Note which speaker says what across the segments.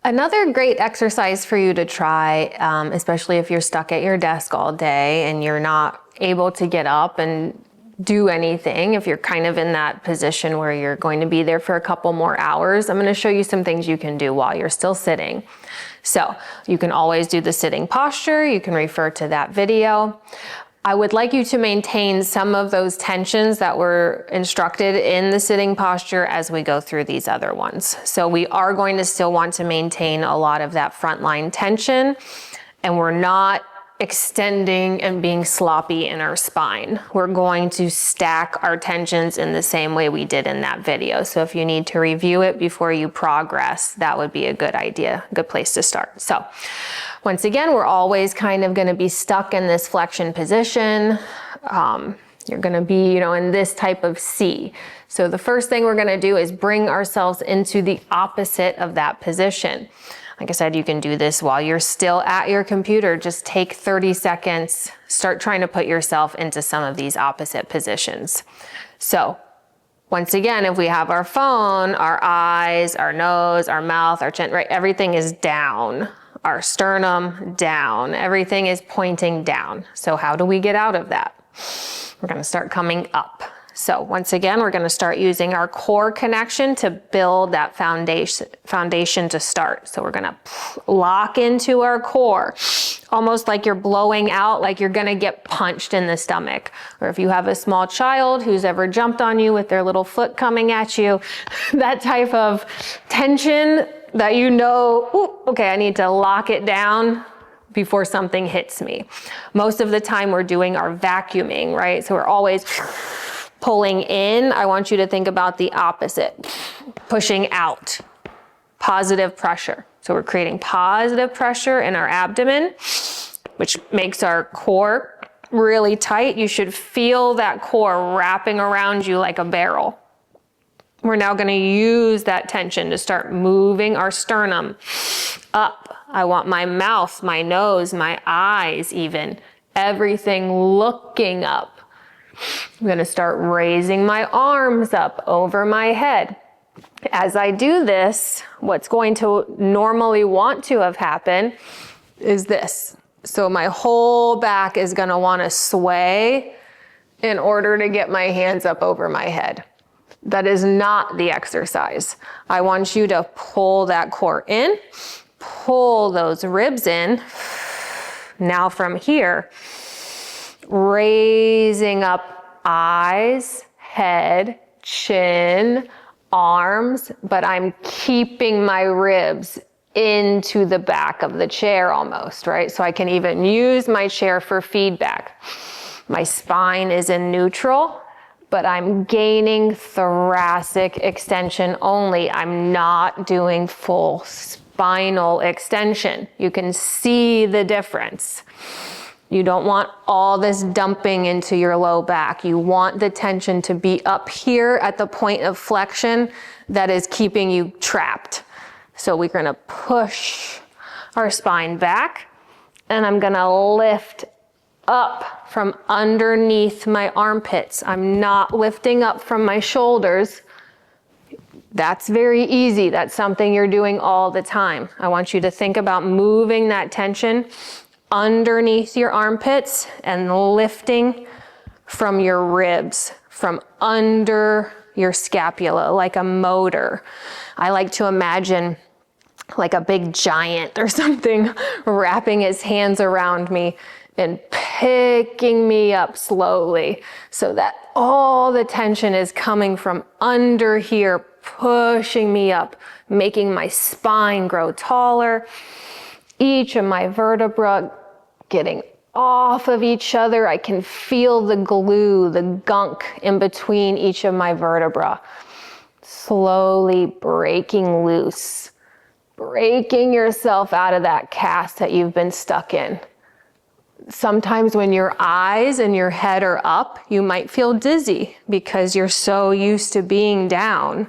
Speaker 1: Another great exercise for you to try, especially if you're stuck at your desk all day and you're not able to get up and do anything, if you're kind of in that position where you're going to be there for a couple more hours, I'm going to show you some things you can do while you're still sitting. So you can always do the sitting posture. You can refer to that video. I would like you to maintain some of those tensions that were instructed in the sitting posture as we go through these other ones. So we are going to still want to maintain a lot of that frontline tension, and we're not extending and being sloppy in our spine. We're going to stack our tensions in the same way we did in that video. So if you need to review it before you progress, that would be a good idea, good place to start. So once again, we're always kind of going to be stuck in this flexion position. You're going to be, in this type of C. So the first thing we're going to do is bring ourselves into the opposite of that position. Like I said, you can do this while you're still at your computer. Just take 30 seconds, start trying to put yourself into some of these opposite positions. So once again, if we have our phone, our eyes, our nose, our mouth, our chin, right, everything is down. Our sternum down, everything is pointing down. So how do we get out of that? We're going to start coming up. So once again, we're going to start using our core connection to build that foundation to start. So we're going to lock into our core, almost like you're blowing out, like you're going to get punched in the stomach. Or if you have a small child who's ever jumped on you with their little foot coming at you, that type of tension that okay, I need to lock it down before something hits me. Most of the time we're doing our vacuuming, right? So we're always pulling in. I want you to think about the opposite, pushing out, positive pressure. So we're creating positive pressure in our abdomen, which makes our core really tight. You should feel that core wrapping around you like a barrel. We're now going to use that tension to start moving our sternum up. I want my mouth, my nose, my eyes even, everything looking up. I'm going to start raising my arms up over my head. As I do this, what's going to normally want to have happened is this. So my whole back is going to want to sway in order to get my hands up over my head. That is not the exercise. I want you to pull that core in, pull those ribs in. Now from here, raising up eyes, head, chin, arms, but I'm keeping my ribs into the back of the chair almost, right? So I can even use my chair for feedback. My spine is in neutral, but I'm gaining thoracic extension only. I'm not doing full spinal extension. You can see the difference. You don't want all this dumping into your low back. You want the tension to be up here at the point of flexion that is keeping you trapped. So we're going to push our spine back, and I'm going to lift up from underneath my armpits. I'm not lifting up from my shoulders. That's very easy. That's something you're doing all the time. I want you to think about moving that tension underneath your armpits and lifting from your ribs, from under your scapula, like a motor. I like to imagine like a big giant or something wrapping his hands around me and picking me up slowly so that all the tension is coming from under here, pushing me up, making my spine grow taller. Each of my vertebrae getting off of each other. I can feel the glue, the gunk in between each of my vertebrae. Slowly breaking loose, breaking yourself out of that cast that you've been stuck in. Sometimes when your eyes and your head are up, you might feel dizzy because you're so used to being down.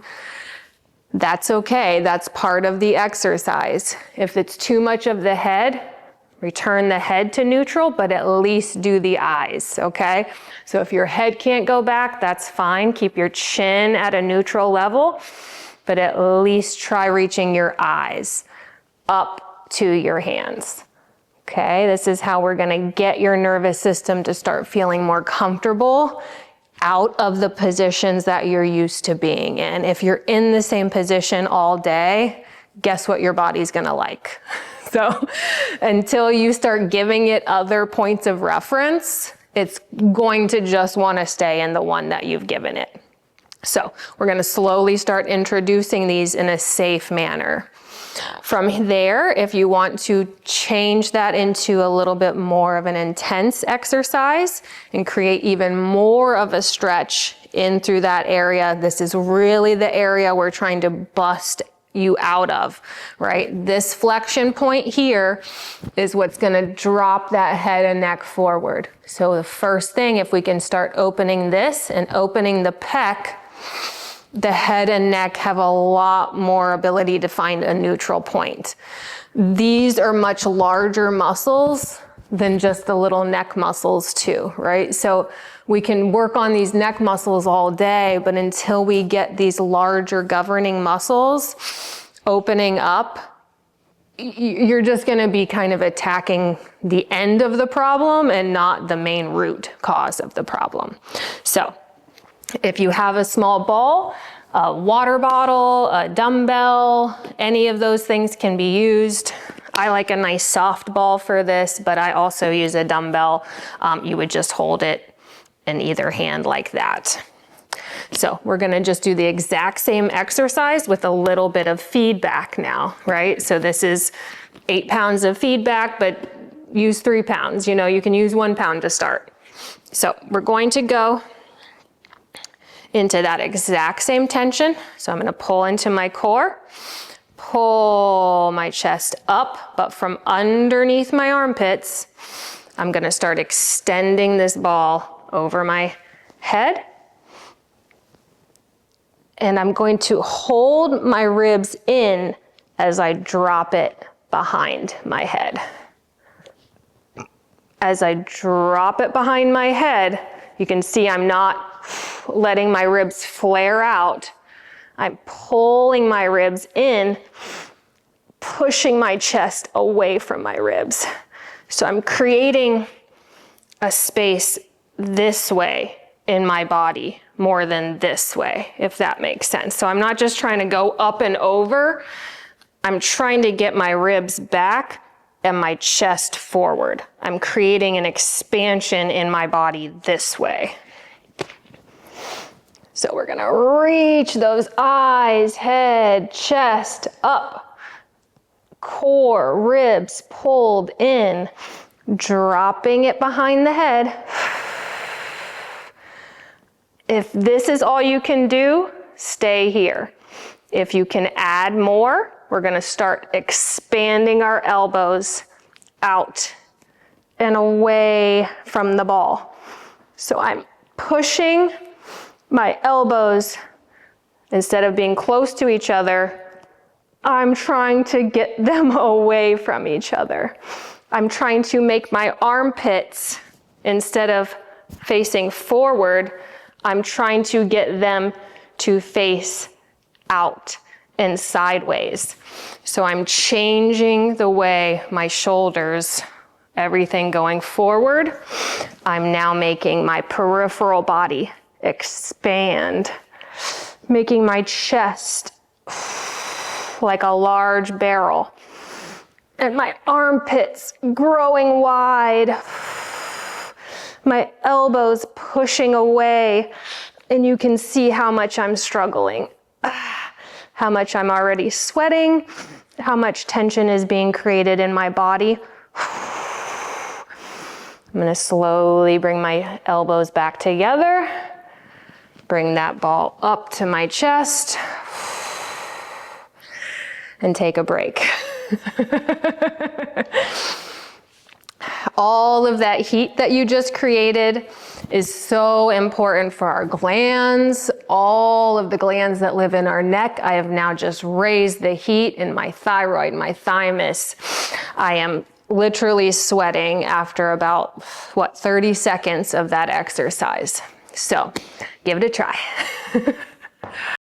Speaker 1: That's okay. That's part of the exercise. If it's too much of the head, return the head to neutral, but at least do the eyes, okay? So if your head can't go back, that's fine. Keep your chin at a neutral level, but at least try reaching your eyes. up to your hands. Okay, this is how we're gonna get your nervous system to start feeling more comfortable out of the positions that you're used to being in. If you're in the same position all day, guess what your body's gonna like? So until you start giving it other points of reference, it's going to just wanna stay in the one that you've given it. So we're gonna slowly start introducing these in a safe manner. From there, if you want to change that into a little bit more of an intense exercise and create even more of a stretch in through that area, this is really the area we're trying to bust you out of, right? This flexion point here is what's gonna drop that head and neck forward. So the first thing, if we can start opening this and opening the pec, the head and neck have a lot more ability to find a neutral point. These are much larger muscles than just the little neck muscles too, right? So we can work on these neck muscles all day, but until we get these larger governing muscles opening up, you're just gonna be kind of attacking the end of the problem and not the main root cause of the problem. So if you have a small ball, a water bottle, a dumbbell, any of those things can be used. I like a nice soft ball for this, but I also use a dumbbell. You would just hold it in either hand like that. So we're gonna just do the exact same exercise with a little bit of feedback now, right? So this is 8 pounds of feedback, but use 3 pounds. You know, you can use 1 pound to start. So we're going to go into that exact same tension. So I'm gonna pull into my core, pull my chest up, but from underneath my armpits, I'm gonna start extending this ball over my head. And I'm going to hold my ribs in as I drop it behind my head. As I drop it behind my head, you can see I'm not letting my ribs flare out. I'm pulling my ribs in, pushing my chest away from my ribs. So I'm creating a space this way in my body more than this way, if that makes sense. So I'm not just trying to go up and over, I'm trying to get my ribs back and my chest forward. I'm creating an expansion in my body this way. So we're gonna reach those eyes, head, chest up, core, ribs pulled in, dropping it behind the head. If this is all you can do, stay here. If you can add more, we're gonna start expanding our elbows out and away from the ball. So I'm pushing my elbows, instead of being close to each other, I'm trying to get them away from each other. I'm trying to make my armpits, instead of facing forward, I'm trying to get them to face out and sideways. So I'm changing the way my shoulders, everything going forward, I'm now making my peripheral body expand, making my chest like a large barrel, and my armpits growing wide, my elbows pushing away, and you can see how much I'm struggling, how much I'm already sweating, how much tension is being created in my body. I'm gonna slowly bring my elbows back together. Bring that ball up to my chest and take a break. All of that heat that you just created is so important for our glands, all of the glands that live in our neck. I have now just raised the heat in my thyroid, my thymus. I am literally sweating after about, 30 seconds of that exercise. So give it a try.